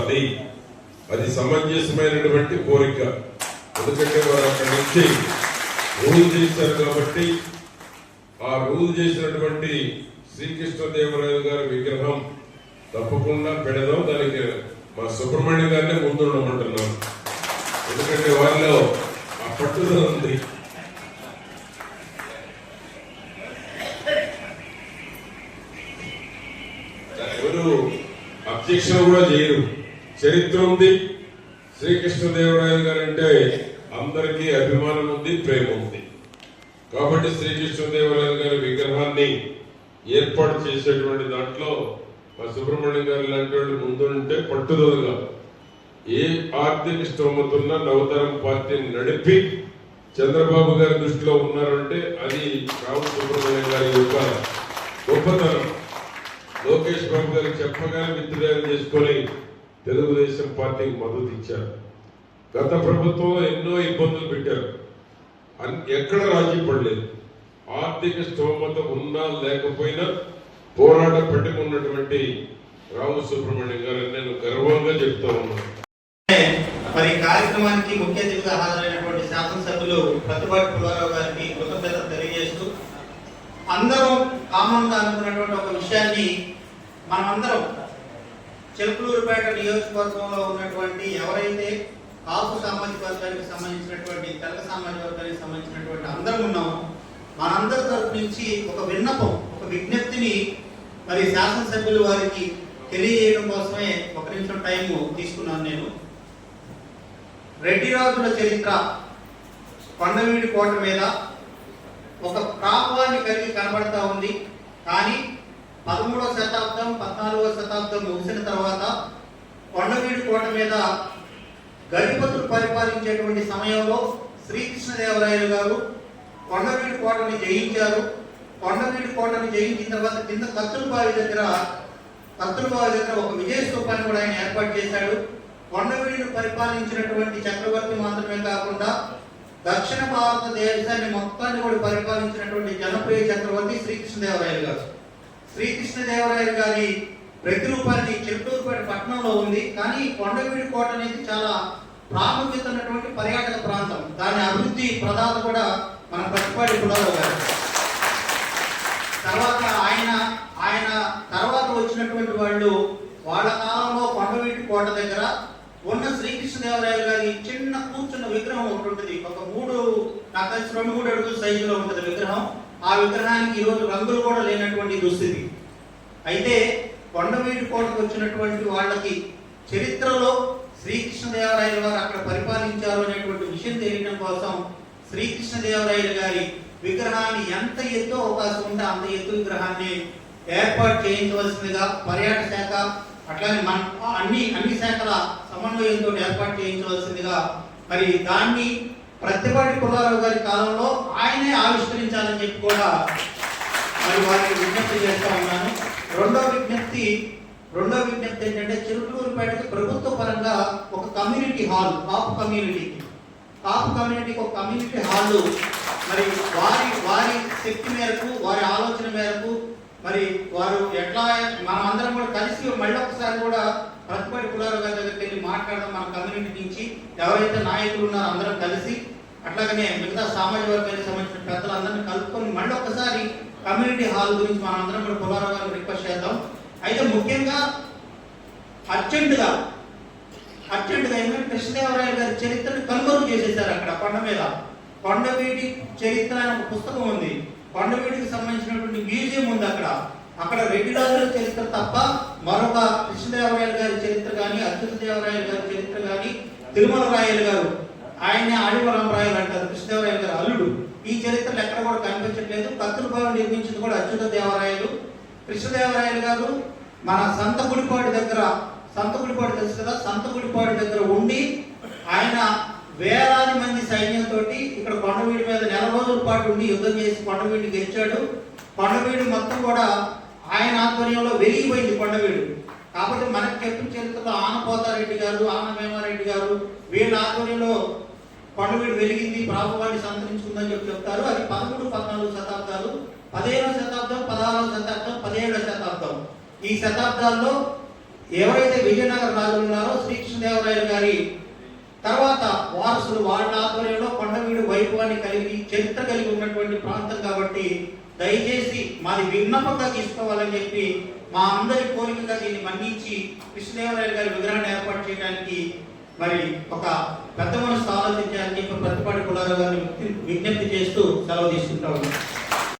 కావాలి. అది సమంజసమైనటువంటి కోరిక. ఎందుకంటే వారు అక్కడి నుంచి రూల్ చేశారు కాబట్టి ఆ రూల్ చేసినటువంటి శ్రీకృష్ణదేవరాయలు గారి విగ్రహం తప్పకుండా పెడదాం. దానికి మా సుబ్రహ్మణ్యం గారినే ముందుండమంటున్నాం. ఎందుకంటే వారిలో ఆ పట్టుదల ఉంది. ఎవరు అబ్జెక్షన్ కూడా చేయరు. చరిత్ర ఉంది. శ్రీకృష్ణదేవరాయలు గారు అంటే అందరికీ అభిమానం ఉంది, ప్రేమ ఉంది. కాబట్టి శ్రీకృష్ణదేవరాయలు గారి విగ్రహాన్ని ఏర్పాటు చేసేటువంటి దాంట్లో మా సుబ్రహ్మణ్యం గారు లాంటి వాళ్ళు ముందుంటే పట్టుదలగా ఏ ఆర్థిక స్తోమతున్న నవతరం పార్టీని నడిపి చంద్రబాబు గారి దృష్టిలో ఉన్నారంటే అది రావు సుబ్రహ్మణ్యం గారి యొక్క గొప్పతనం. లోకేష్ బాబు గారికి చెప్పగానే మిత్రులు చేసుకొని తెలుగుదేశం పార్టీకి మద్దతు ఇచ్చారు. గత ప్రభుత్వంలో ఎన్నో ఇబ్బందులు పెట్టారు, ఎక్కడ రాజీ పడలేదు. ఆర్థిక స్తోమత ఉన్నా లేకపోయినా పోరాట పట్టుకున్నటువంటి రావు సుబ్రహ్మణ్యం గారు నేను గర్వంగా చెప్తా ఉన్నాను. మరి కార్యక్రమానికి ముఖ్య అతిథిగా హాజరైనటువంటి శాసనసభ్యులు ప్రతిపాటి పుల్లారావు గారికి కృతజ్ఞతలు తెలియజేస్తూ అందరం కామన్ గా అనుకున్నటువంటి ఒక విషయాన్ని మనమందరం చిలకలూరుపేట నియోజకవర్గంలో ఉన్నటువంటి ఎవరైతే కాపు సామాజిక వర్గానికి సంబంధించినటువంటి తెలగ సామాజిక వర్గానికి సంబంధించినటువంటి అందరం ఉన్నాము, మనందరి తరఫు నుంచి ఒక విన్నపం, ఒక విజ్ఞప్తిని మరి శాసనసభ్యులు వారికి తెలియజేయడం కోసమే ఒక నిమిషం టైం తీసుకున్నాను. నేను రెడ్డి రాజుల చరిత్ర కొండవీడి కోట మీద ఒక ప్రాభవాన్ని కలిగి కనబడతా ఉంది. కానీ 13వ శతాబ్దం 14వ శతాబ్దం ముగిసిన తర్వాత కొండవీడి కోట మీద గడిపతులు పరిపాలించేటువంటి సమయంలో శ్రీకృష్ణదేవరాయలు గారు కొండవీడి కోటని జయించారు. కొండవీడి కోటని జయించిన తర్వాత కింద కత్తులబావి దగ్గర ఒక విజయ స్తూపాన్ని కూడా ఆయన ఏర్పాటు చేశాడు. కొండవీడిని పరిపాలించినటువంటి చక్రవర్తి మాత్రమే కాకుండా దక్షిణ భారతదేశాన్ని మొత్తాన్ని కూడా పరిపాలించినటువంటి జనప్రియ చక్రవర్తి శ్రీకృష్ణదేవరాయలు గారు. శ్రీకృష్ణదేవరాయలు గారి ప్రతిరూపాన్ని చిలుకూరుపేట పట్టణంలో ఉంది. కానీ కొండవీడి కోట అనేది చాలా ప్రాముఖ్యత ఉన్నటువంటి పర్యాటక ప్రాంతం. దాని అభివృద్ధి ప్రదాత కూడా మన ప్రతిపాటి పుల్లారావు గారు. తర్వాత ఆయన తర్వాత వచ్చినటువంటి వాళ్ళు వాళ్ళ కాలంలో కొండవీడి కోట దగ్గర ఉన్న శ్రీకృష్ణదేవరాయలు గారి చిన్న కూర్చున్న విగ్రహం ఒకటి ఉంటుంది. ఒక 2-3 అడుగుల సైజులో ఉంటుంది విగ్రహం. ఆ విగ్రహానికి ఈరోజు రంగులు కూడా లేనటువంటి దుస్థితి. అయితే కొండవీడి కోటకు వచ్చినటువంటి వాళ్ళకి చరిత్రలో శ్రీకృష్ణదేవరాయలు గారు అక్కడ పరిపాలించారు అనేటువంటి విషయం తెలియడం కోసం శ్రీకృష్ణదేవరాయలు గారి విగ్రహాన్ని ఎంత ఎత్తు అవకాశం ఉంటే అంత ఎత్తు విగ్రహాన్ని ఏర్పాటు చేయించవలసిందిగా పర్యాటక శాఖ అట్లానే మన అన్ని శాఖల సమన్వయంతో ఏర్పాటు చేయించవలసిందిగా మరి దాన్ని ప్రతిపాటి పుల్లారావు గారి కాలంలో ఆయనే ఆవిష్కరించాలని చెప్పి కూడా మరి వారికి విజ్ఞప్తి చేస్తా ఉన్నాను. రెండో విజ్ఞప్తి ఏంటంటే చిలుకలూరుపేటకి ప్రభుత్వ పరంగా ఒక కమ్యూనిటీ హాల్, కాపు కమ్యూనిటీకి ఒక కమ్యూనిటీ హాల్ మరి వారి శక్తి మేరకు, వారి ఆలోచన మేరకు మరి వారు ఎట్లా మనం అందరం కూడా కలిసి మళ్ళీ ఒకసారి కూడా ప్రతిపాటి పుల్లారావు గారి దగ్గరికి వెళ్ళి మాట్లాడదాం. మన కమ్యూనిటీ నుంచి ఎవరైతే నాయకులు ఉన్నారో అందరం కలిసి, అట్లాగనే మిగతా సామాజిక వర్గానికి సంబంధించిన పెద్దలందరినీ కలుపుకొని మళ్ళీ ఒకసారి కమ్యూనిటీ హాల్ గురించి మనం అందరం కూడా పుల్లారావు గారిని రిక్వెస్ట్ చేద్దాం. అయితే ముఖ్యంగా అర్జెంటుగా ఎందుకంటే కృష్ణదేవరాయలు గారి చరిత్రను కనుగొను చేసేసారు. అక్కడ కొండ మీద కొండవీడి చరిత్ర అనే ఒక పుస్తకం ఉంది. కొండవీడికి సంబంధించినటువంటి మ్యూజియం ఉంది. అక్కడ రెడ్డి రాజుల చరిత్ర తప్ప మరొక కృష్ణదేవరాయలు గారి చరిత్ర కానీ, అచ్యుతదేవరాయలు గారి చరిత్ర కానీ, తిరుమల రాయలు గారు, ఆయనే ఆడివరం రాయలు అంటారు, కృష్ణదేవరాయలు గారు అల్లుడు, ఈ చరిత్రలు ఎక్కడ కూడా కనిపించట్లేదు. కత్తులబావి నిర్మించింది కూడా అచ్యుతదేవరాయలు. కృష్ణదేవరాయలు గారు మన సంతగుడిపాడు తెలుసు కదా, సంతగుడిపాడు దగ్గర ఉండి ఆయన వేలాది మంది సైన్యంతో ఇక్కడ కొండవీడి మీద 4 రోజుల పాటు ఉండి యుద్ధం చేసి కొండవీడిని గెలిచాడు. కొండవీడు మొత్తం కూడా ఆయన ఆధ్వర్యంలో వెలిగిపోయింది కొండవీడు. కాకపోతే మనకి చెప్పిన చరిత్రలో ఆనపోతారెడ్డి గారు, ఆనవేమారెడ్డి గారు వీళ్ళ ఆధ్వర్యంలో కొండవీడు వెలిగింది, ప్రాభవాన్ని సంతరించుకుందని చెప్తారు. అది 13, 14 శతాబ్దాలు, 15వ శతాబ్దం, 16వ శతాబ్దం, 17వ శతాబ్దం. ఈ శతాబ్దాల్లో ఎవరైతే విజయనగర రాజులు ఉన్నారో శ్రీకృష్ణదేవరాయలు గారి తర్వాత వారసులు వాళ్ళ ఆధ్వర్యంలో కొండవీడు వైభవాన్ని కలిగి చరిత్ర కలిగి ఉన్నటువంటి ప్రాంతం కాబట్టి దయచేసి మాది విన్నపంగా తీసుకోవాలని చెప్పి మా అందరి కోరికగా దీన్ని మన్నించి కృష్ణదేవరాయలు గారి విగ్రహాన్ని ఏర్పాటు చేయడానికి మరి ఒక పెద్ద మనసు ఆలోచించాలని చెప్పి ప్రతిపాటి పుల్లారావు గారిని విజ్ఞప్తి చేస్తూ సెలవు తీసుకుంటా ఉన్నాం.